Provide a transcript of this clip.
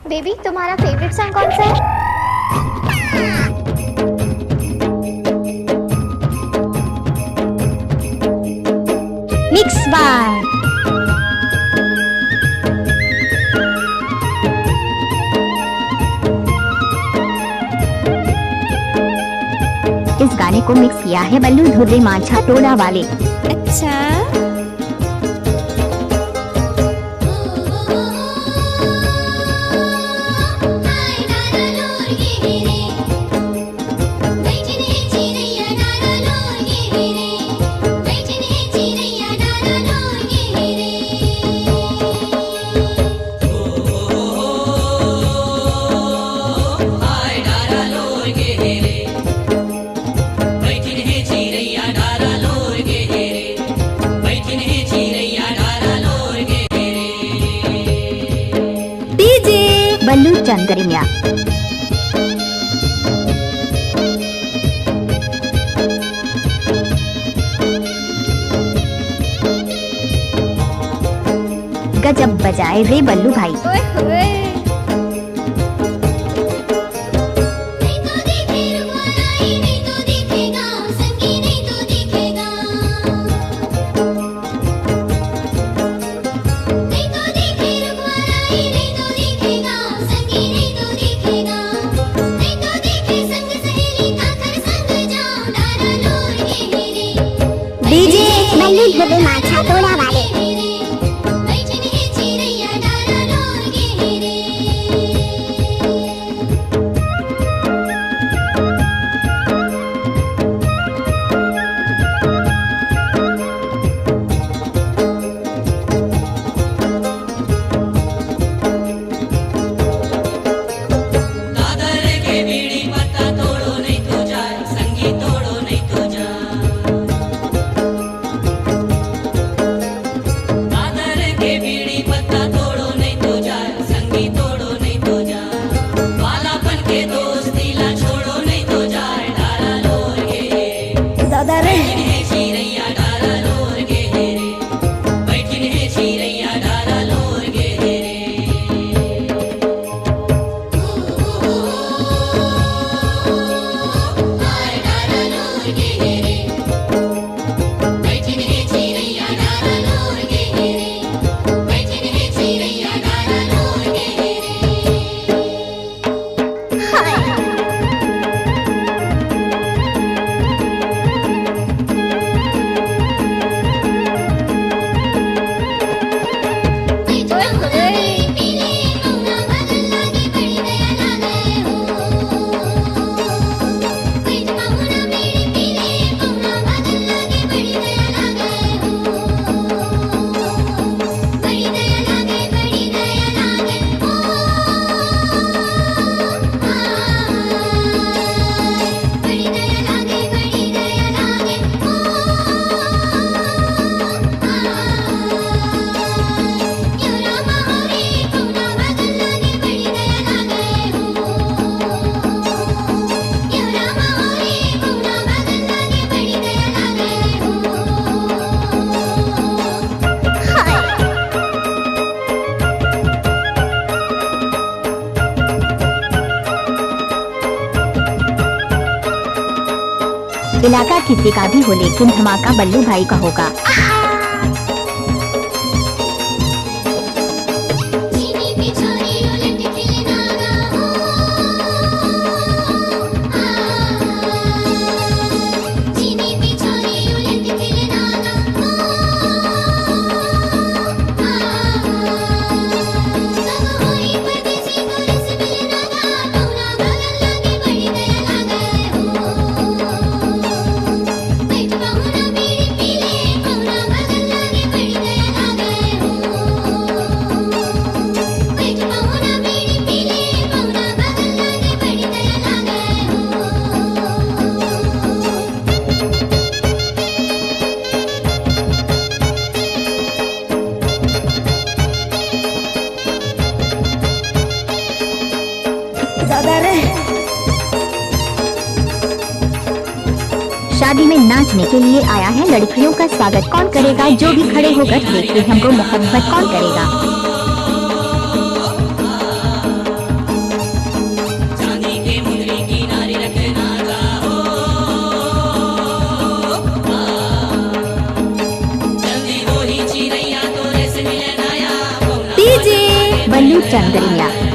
Baby तुम्हारा favourite song कौन सा है? मिक्स बार इस गाने को मिक्स किया है बल्लू धुर्रे मांझा टोला वाले। अच्छा बल्लू चंद्रिया गजब बजाए रे बल्लू भाई। ओए होए डीजे बल्लू धुर्रे मांझा टोला वाले। इलाका किसी का भी हो लेकिन धमाका बल्लू भाई का होगा। शादी में नाचने के लिए आया है लड़कियों का स्वागत कौन करेगा, जो भी खड़े होकर देखे हमको मोहब्बत कौन करेगा। अधिक जानकारी मिला।